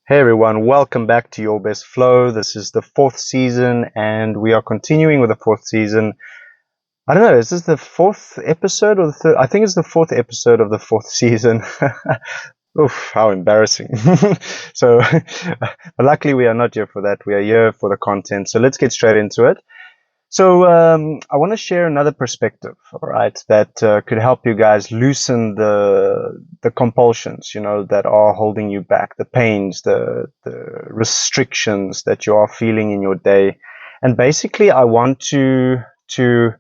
Hey everyone, welcome back to Your Best Flow. This is the fourth season, and we are continuing with the fourth season. I don't know, is this the fourth episode or the third? I think it's the fourth episode of the fourth season. Oof, how embarrassing. So, but luckily we are not here for that. We are here for the content. So let's get straight into it. So I want to share another perspective, all right, that could help you guys loosen the compulsions, that are holding you back, the pains, the restrictions that you are feeling in your day. And basically, I want to to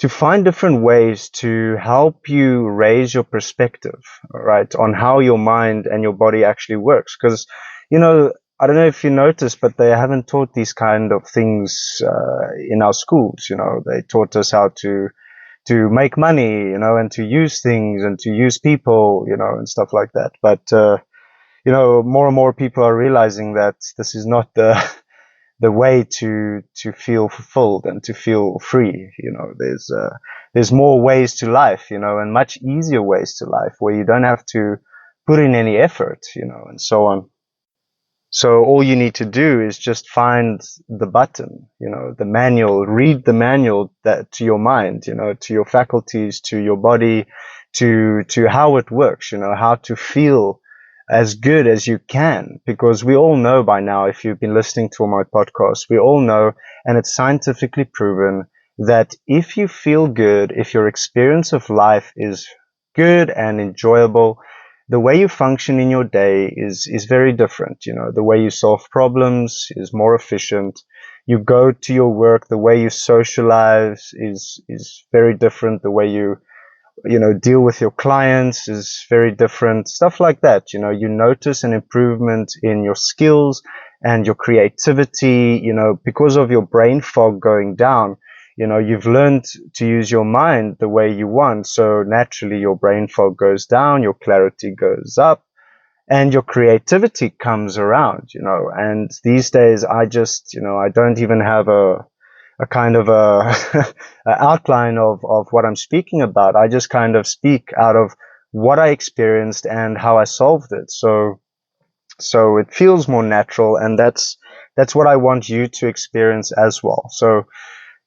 find different ways to help you raise your perspective, right, on how your mind and your body actually works. Because, I don't know if you noticed, but they haven't taught these kind of things in our schools. They taught us how to make money, and to use things and to use people, and stuff like that. But more and more people are realizing that this is not the way to feel fulfilled and to feel free. There's more ways to life, and much easier ways to life where you don't have to put in any effort, and so on. So all you need to do is just find the button, the manual, read the manual that to your mind, to your faculties, to your body, to how it works, how to feel as good as you can. Because we all know by now, if you've been listening to my podcast, we all know, and it's scientifically proven, that if you feel good, if your experience of life is good and enjoyable, the way you function in your day is very different. The way you solve problems is more efficient. You go to your work, the way you socialize is very different. The way you deal with your clients is very different. Stuff like that. You notice an improvement in your skills and your creativity, because of your brain fog going down. You've learned to use your mind the way you want. So naturally your brain fog goes down, your clarity goes up, and your creativity comes around, and these days I don't even have a kind of a outline of what I'm speaking about. I just kind of speak out of what I experienced and how I solved it. So it feels more natural, and that's what I want you to experience as well. So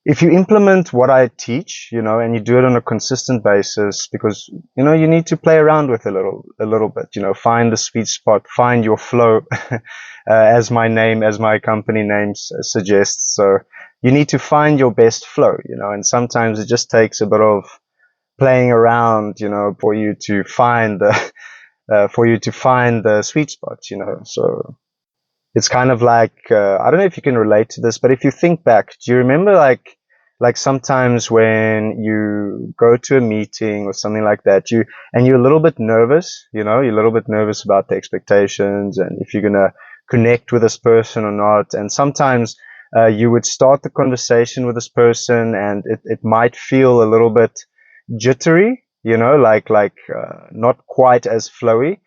if you implement what I teach, and you do it on a consistent basis, because, you need to play around with a little bit, find the sweet spot, find your flow, as my company name suggests. So you need to find your best flow, and sometimes it just takes a bit of playing around, for you to find the sweet spot, so it's kind of like, I don't know if you can relate to this, but if you think back, do you remember like sometimes when you go to a meeting or something like that, you're a little bit nervous, you're a little bit nervous about the expectations and if you're gonna connect with this person or not. And sometimes you would start the conversation with this person, and it might feel a little bit jittery, not quite as flowy.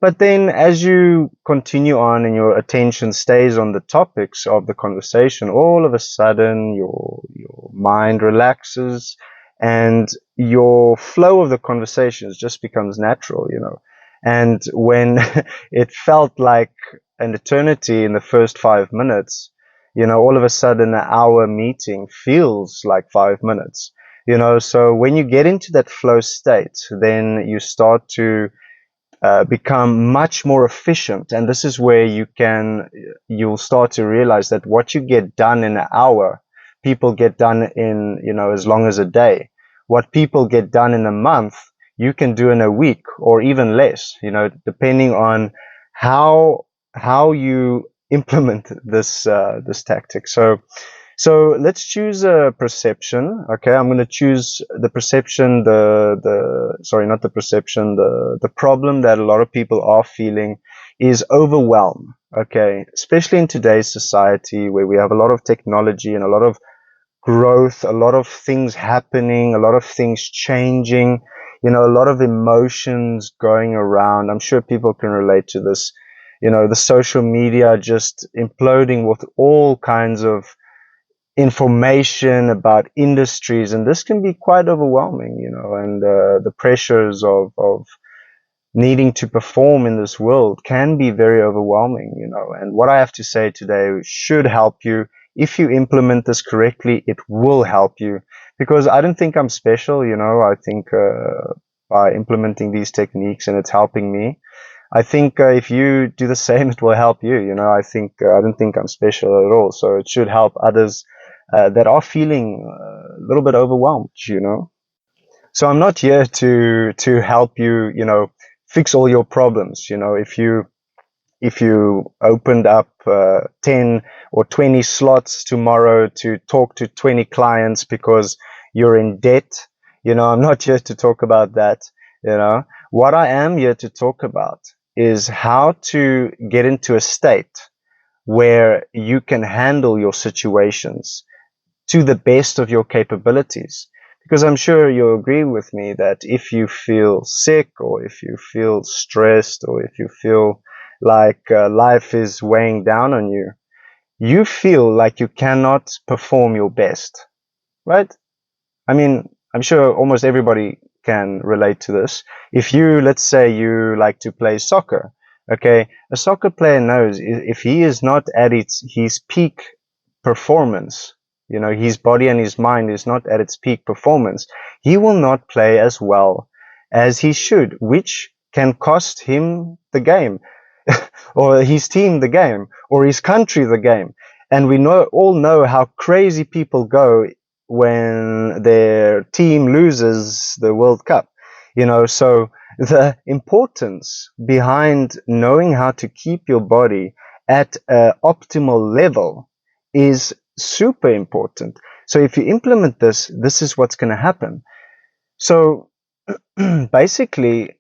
But then as you continue on and your attention stays on the topics of the conversation, all of a sudden your mind relaxes and your flow of the conversations just becomes natural, And when it felt like an eternity in the first 5 minutes, all of a sudden an hour meeting feels like 5 minutes, So when you get into that flow state, then you start to become much more efficient. And this is where you'll start to realize that what you get done in an hour, people get done in, as long as a day. What people get done in a month, you can do in a week or even less, depending on how you implement this tactic. So let's choose a perception. Okay, I'm going to choose the perception, sorry, not the perception, the problem that a lot of people are feeling is overwhelm. Okay, especially in today's society where we have a lot of technology and a lot of growth, a lot of things happening, a lot of things changing, a lot of emotions going around. I'm sure people can relate to this. The social media just imploding with all kinds of information about industries, and this can be quite overwhelming, and the pressures of needing to perform in this world can be very overwhelming, and what I have to say today should help you. If you implement this correctly, it will help you, because I don't think I'm special. I think by implementing these techniques and it's helping me, I think if you do the same, it will help you. I think I don't think I'm special at all, so it should help others that are feeling a little bit overwhelmed. So I'm not here to help you, fix all your problems. If you opened up 10 or 20 slots tomorrow to talk to 20 clients because you're in debt, I'm not here to talk about that. What I am here to talk about is how to get into a state where you can handle your situations to the best of your capabilities. Because I'm sure you'll agree with me that if you feel sick, or if you feel stressed, or if you feel like life is weighing down on you, you feel like you cannot perform your best, right? I mean, I'm sure almost everybody can relate to this. If you, let's say you like to play soccer, okay, a soccer player knows if he is not at his peak performance, his body and his mind is not at its peak performance, he will not play as well as he should, which can cost him the game, or his team the game, or his country the game. And we all know how crazy people go when their team loses the World Cup. So the importance behind knowing how to keep your body at an optimal level is super important. So if you implement this, this is what's going to happen. So basically,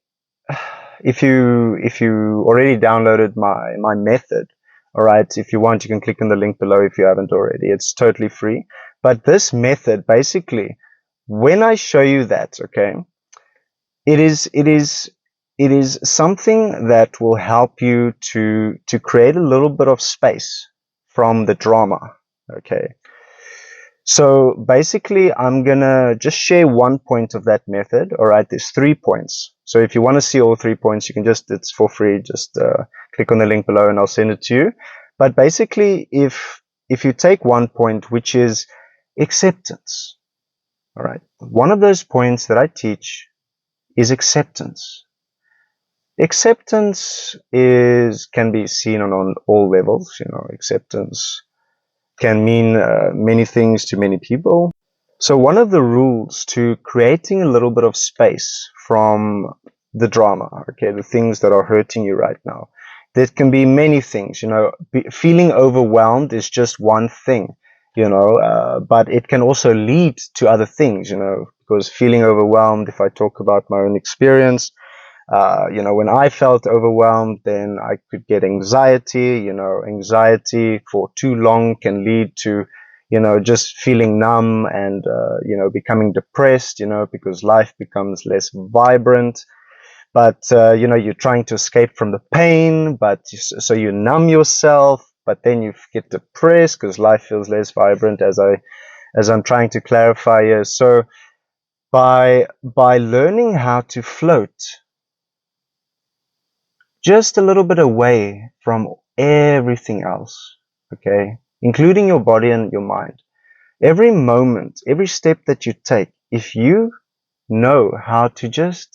if you already downloaded my method, all right, if you want, you can click on the link below if you haven't already. It's totally free. But this method, basically, when I show you that, okay, it is something that will help you to create a little bit of space from the drama. Okay. So basically, I'm gonna just share one point of that method. All right, there's 3 points. So if you want to see all 3 points, you can it's for free. Just click on the link below and I'll send it to you. But basically, if you take one point, which is acceptance, all right, one of those points that I teach is acceptance. Acceptance can be seen on all levels. Acceptance can mean many things to many people. So one of the rules to creating a little bit of space from the drama, okay, the things that are hurting you right now, there can be many things. Feeling overwhelmed is just one thing, but it can also lead to other things, because feeling overwhelmed, if I talk about my own experience, when I felt overwhelmed, then I could get anxiety. Anxiety for too long can lead to, just feeling numb and, becoming depressed, because life becomes less vibrant. But, you're trying to escape from the pain, so you numb yourself, but then you get depressed because life feels less vibrant, as I'm trying to clarify here. So by learning how to float just a little bit away from everything else, okay, including your body and your mind. Every moment, every step that you take, if you know how to just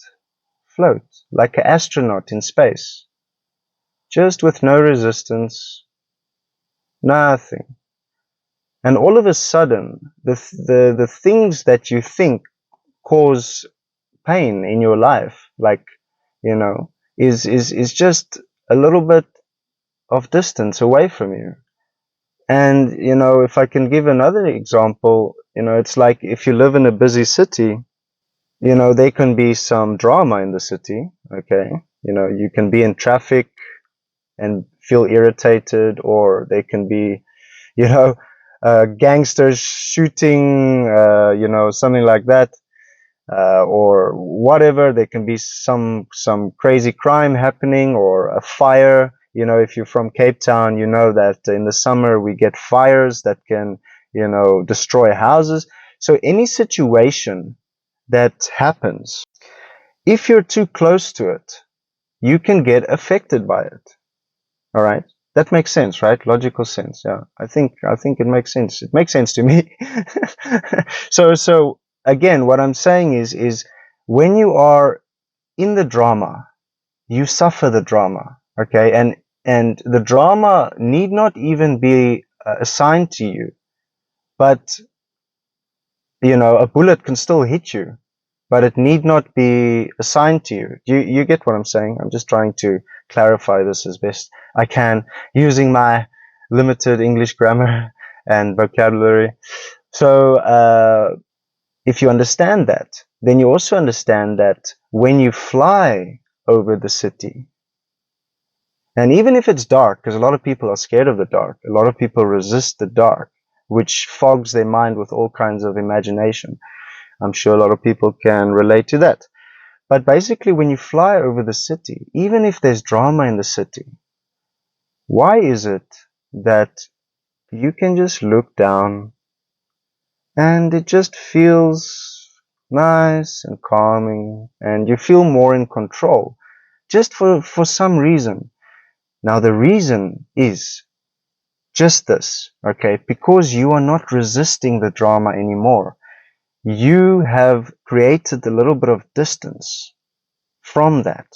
float like an astronaut in space, just with no resistance, nothing, and all of a sudden, the things that you think cause pain in your life, like, is just a little bit of distance away from you. And, if I can give another example, it's like if you live in a busy city, there can be some drama in the city, okay? You can be in traffic and feel irritated, or there can be, gangsters shooting, something like that. Or whatever. There can be some crazy crime happening, or a fire. If you're from Cape Town, you know that in the summer we get fires that can, destroy houses. So any situation that happens, if you're too close to it, you can get affected by it. All right. That makes sense, right? Logical sense. Yeah. I think it makes sense. It makes sense to me. So again, what I'm saying is when you are in the drama, you suffer the drama. Okay. And the drama need not even be assigned to you, but a bullet can still hit you, but it need not be assigned to you. You get what I'm saying? I'm just trying to clarify this as best I can using my limited English grammar and vocabulary. So if you understand that, then you also understand that when you fly over the city, and even if it's dark, because a lot of people are scared of the dark, a lot of people resist the dark, which fogs their mind with all kinds of imagination. I'm sure a lot of people can relate to that. But basically, when you fly over the city, even if there's drama in the city, why is it that you can just look down and it just feels nice and calming and you feel more in control just for some reason? Now, the reason is just this, okay? Because you are not resisting the drama anymore. You have created a little bit of distance from that.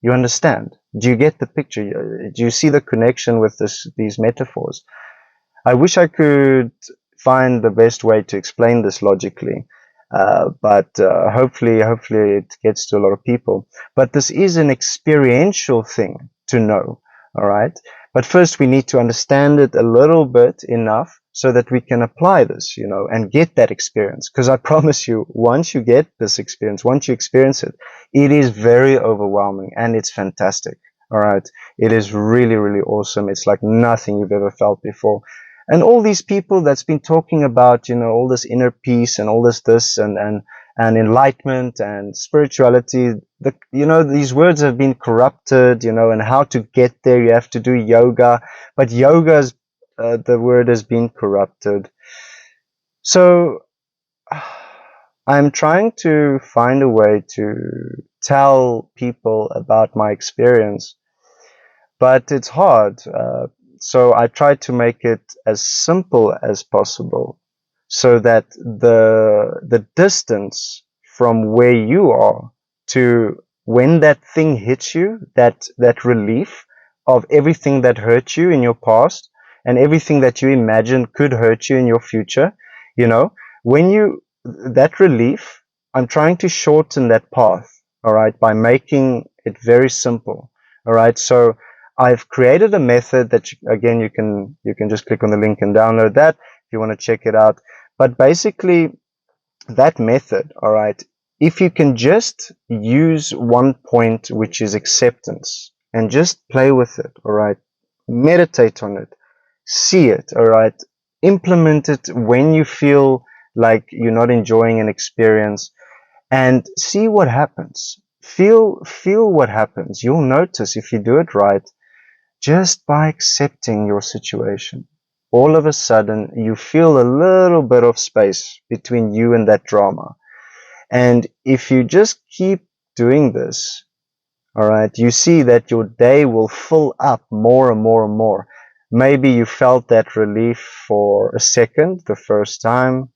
You understand? Do you get the picture? Do you see the connection with these metaphors? I wish I could find the best way to explain this logically, but hopefully it gets to a lot of people. But this is an experiential thing to know, all right? But first we need to understand it a little bit enough so that we can apply this, and get that experience. Because I promise you, once you get this experience, once you experience it, it is very overwhelming and it's fantastic. All right. It is really, really awesome. It's like nothing you've ever felt before. And all these people that's been talking about, all this inner peace and all this and enlightenment and spirituality, these words have been corrupted, and how to get there, you have to do yoga, but yoga's, the word has been corrupted. So I'm trying to find a way to tell people about my experience, but it's hard. So I try to make it as simple as possible so that the distance from where you are to when that thing hits you, that relief of everything that hurt you in your past and everything that you imagine could hurt you in your future, that relief, I'm trying to shorten that path, all right, by making it very simple, all right? So I've created a method that, again, you can just click on the link and download that if you want to check it out. But basically, that method, all right, if you can just use one point, which is acceptance, and just play with it, all right, meditate on it, see it, all right, implement it when you feel like you're not enjoying an experience, and see what happens. Feel what happens. You'll notice if you do it right, just by accepting your situation, all of a sudden you feel a little bit of space between you and that drama. And if you just keep doing this, all right, you see that your day will fill up more and more and more. Maybe you felt that relief for a second the first time,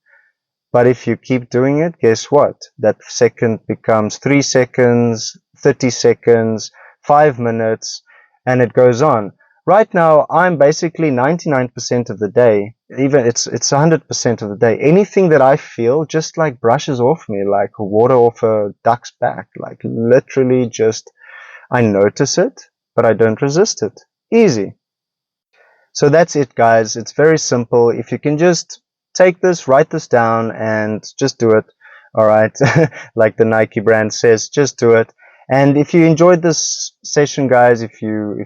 but if you keep doing it, guess what? That second becomes 3 seconds, 30 seconds, 5 minutes, and it goes on. Right now, I'm basically 99% of the day, even it's 100% of the day. Anything that I feel just like brushes off me, like water off a duck's back, like literally just, I notice it, but I don't resist it. Easy. So that's it, guys. It's very simple. If you can just take this, write this down, and just do it. All right. Like the Nike brand says, just do it. And if you enjoyed this session, guys, if you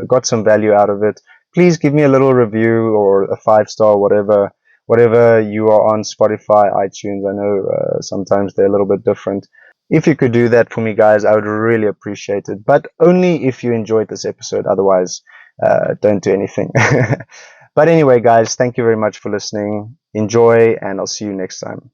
got some value out of it, please give me a little review or a 5-star, whatever you are on Spotify, iTunes. I know sometimes they're a little bit different. If you could do that for me, guys, I would really appreciate it. But only if you enjoyed this episode. Otherwise, don't do anything. But anyway, guys, thank you very much for listening. Enjoy, and I'll see you next time.